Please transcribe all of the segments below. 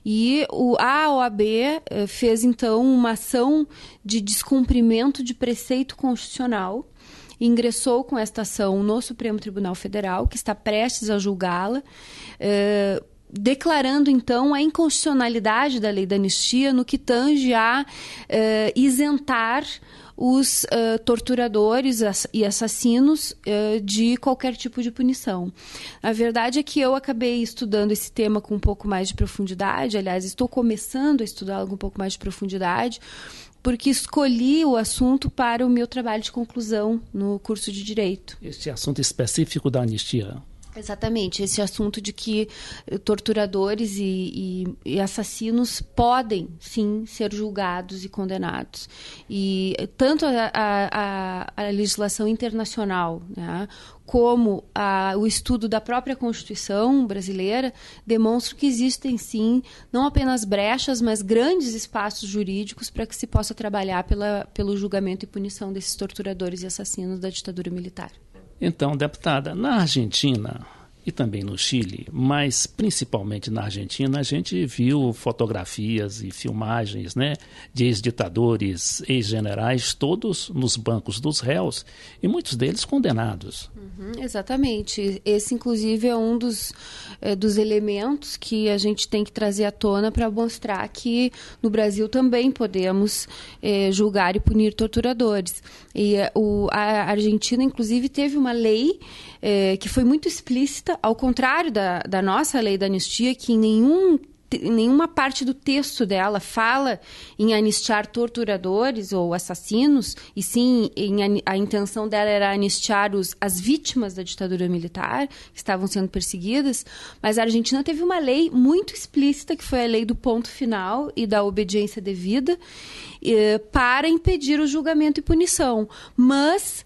E a OAB fez, então, uma ação de descumprimento de preceito constitucional, ingressou com esta ação no Supremo Tribunal Federal, que está prestes a julgá-la, declarando, então, a inconstitucionalidade da lei da anistia no que tange a isentar os torturadores e assassinos de qualquer tipo de punição. A verdade é que eu acabei estudando esse tema com um pouco mais de profundidade, aliás, estou começando a estudá-lo com um pouco mais de profundidade, porque escolhi o assunto para o meu trabalho de conclusão no curso de Direito. Este assunto específico da anistia. Exatamente, esse assunto de que torturadores e assassinos podem, sim, ser julgados e condenados. E tanto a legislação internacional, né, como o estudo da própria Constituição brasileira demonstram que existem, sim, não apenas brechas, mas grandes espaços jurídicos para que se possa trabalhar pelo julgamento e punição desses torturadores e assassinos da ditadura militar. Então, deputada, na Argentina e também no Chile, mas principalmente na Argentina, a gente viu fotografias e filmagens, né, de ex-ditadores, ex-generais, todos nos bancos dos réus e muitos deles condenados. Exatamente. Esse, inclusive, é um dos elementos que a gente tem que trazer à tona para mostrar que no Brasil também podemos julgar e punir torturadores. E a Argentina, inclusive, teve uma lei que foi muito explícita, ao contrário da nossa lei da anistia, que em nenhuma parte do texto dela fala em anistiar torturadores ou assassinos, e sim a intenção dela era anistiar as vítimas da ditadura militar, que estavam sendo perseguidas, mas a Argentina teve uma lei muito explícita, que foi a lei do ponto final e da obediência devida, para impedir o julgamento e punição. Mas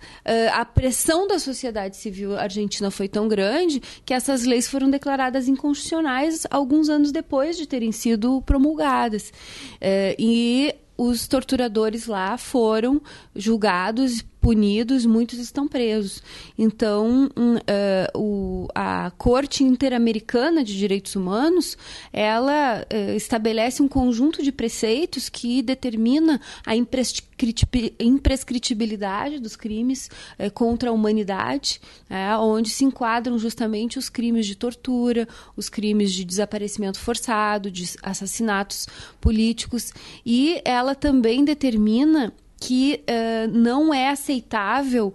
a pressão da sociedade civil argentina foi tão grande que essas leis foram declaradas inconstitucionais alguns anos depois de terem sido promulgadas. E os torturadores lá foram julgados, punidos, muitos estão presos. Então, a Corte Interamericana de Direitos Humanos, ela estabelece um conjunto de preceitos que determina a imprescritibilidade dos crimes contra a humanidade, onde se enquadram justamente os crimes de tortura, os crimes de desaparecimento forçado, de assassinatos políticos, e ela também determina que não é aceitável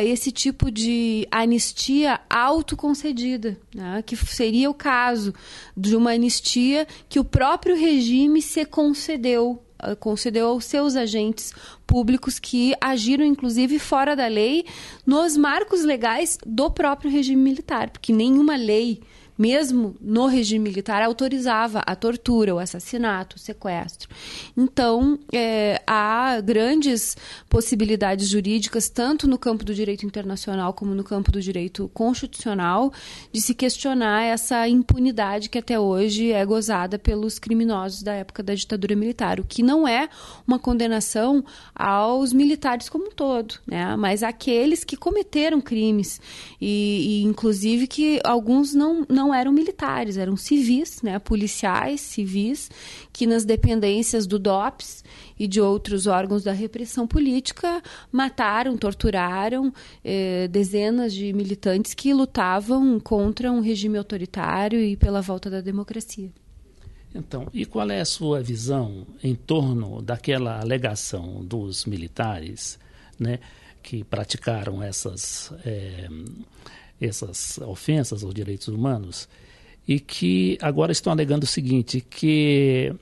esse tipo de anistia autoconcedida, né? Que seria o caso de uma anistia que o próprio regime se concedeu aos seus agentes públicos que agiram, inclusive, fora da lei, nos marcos legais do próprio regime militar, porque nenhuma lei, mesmo no regime militar, autorizava a tortura, o assassinato, o sequestro. Então, há grandes possibilidades jurídicas, tanto no campo do direito internacional como no campo do direito constitucional, de se questionar essa impunidade que até hoje é gozada pelos criminosos da época da ditadura militar, o que não é uma condenação aos militares como um todo, né? Mas àqueles que cometeram crimes e inclusive, que alguns não eram militares, eram civis, né? Policiais civis, que nas dependências do DOPS e de outros órgãos da repressão política mataram, torturaram dezenas de militantes que lutavam contra um regime autoritário e pela volta da democracia. Então, e qual é a sua visão em torno daquela alegação dos militares, né, que praticaram essas ofensas aos direitos humanos e que agora estão alegando o seguinte, que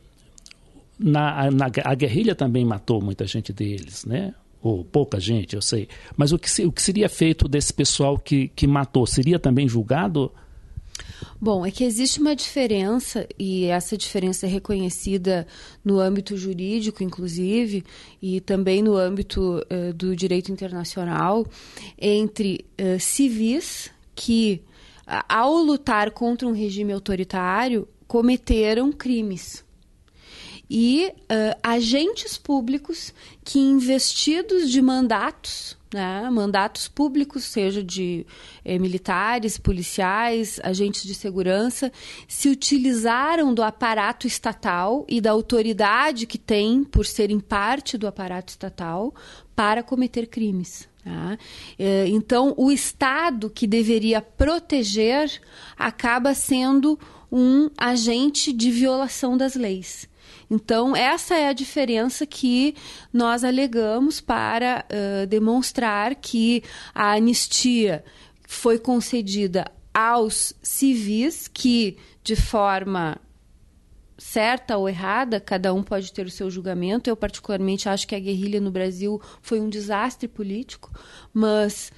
a guerrilha também matou muita gente deles, né? Ou pouca gente, eu sei. Mas o que seria feito desse pessoal que matou? Seria também julgado? Bom, é que existe uma diferença, e essa diferença é reconhecida no âmbito jurídico, inclusive, e também no âmbito do direito internacional, entre civis que, ao lutar contra um regime autoritário, cometeram crimes. E agentes públicos que, investidos de mandatos né, mandatos públicos, seja de militares, policiais, agentes de segurança, se utilizaram do aparato estatal e da autoridade que tem por serem parte do aparato estatal para cometer crimes. Tá? Então, o Estado que deveria proteger acaba sendo um agente de violação das leis. Então, essa é a diferença que nós alegamos para demonstrar que a anistia foi concedida aos civis que, de forma certa ou errada, cada um pode ter o seu julgamento. Eu, particularmente, acho que a guerrilha no Brasil foi um desastre político, mas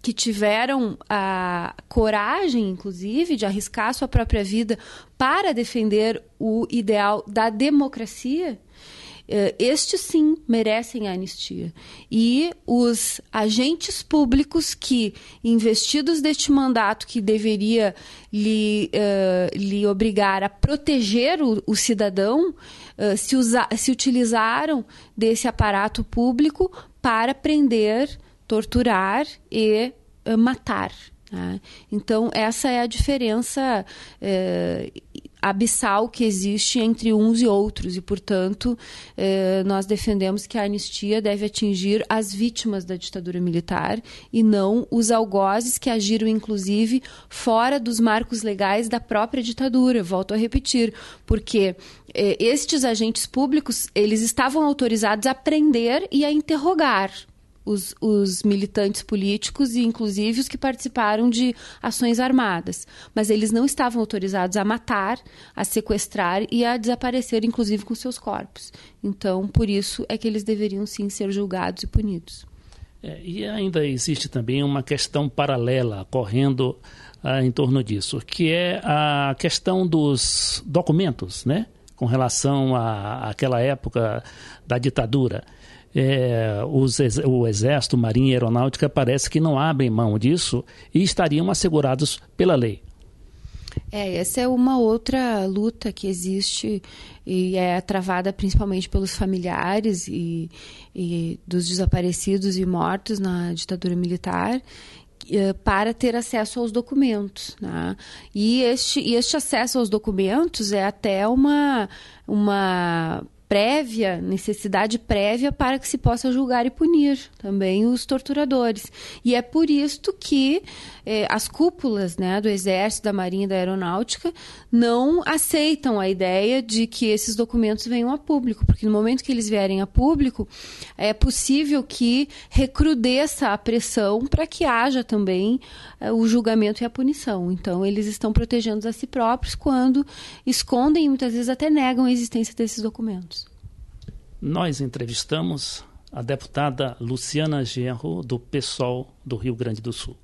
que tiveram a coragem, inclusive, de arriscar sua própria vida para defender o ideal da democracia. Estes, sim, merecem a anistia. E os agentes públicos que, investidos deste mandato que deveria lhe obrigar a proteger o cidadão, se utilizaram desse aparato público para prender, torturar e matar. Tá? Então, essa é a diferença abissal que existe entre uns e outros e, portanto, nós defendemos que a anistia deve atingir as vítimas da ditadura militar e não os algozes que agiram, inclusive, fora dos marcos legais da própria ditadura. Volto a repetir, porque estes agentes públicos, eles estavam autorizados a prender e a interrogar os militantes políticos e, inclusive, os que participaram de ações armadas. Mas eles não estavam autorizados a matar, a sequestrar e a desaparecer, inclusive, com seus corpos. Então, por isso é que eles deveriam, sim, ser julgados e punidos. E ainda existe também uma questão paralela correndo em torno disso, que é a questão dos documentos, né? Com relação àquela época da ditadura. O Exército, Marinha e Aeronáutica parece que não abrem mão disso e estariam assegurados pela lei. Essa é uma outra luta que existe e é travada principalmente pelos familiares e dos desaparecidos e mortos na ditadura militar, para ter acesso aos documentos, né? E este acesso aos documentos é até uma necessidade prévia para que se possa julgar e punir também os torturadores. E é por isto que as cúpulas, né, do Exército, da Marinha e da Aeronáutica não aceitam a ideia de que esses documentos venham a público, porque no momento que eles vierem a público, é possível que recrudesça a pressão para que haja também o julgamento e a punição. Então, eles estão protegendo a si próprios quando escondem e muitas vezes até negam a existência desses documentos. Nós entrevistamos a deputada Luciana Genro, do PSOL do Rio Grande do Sul.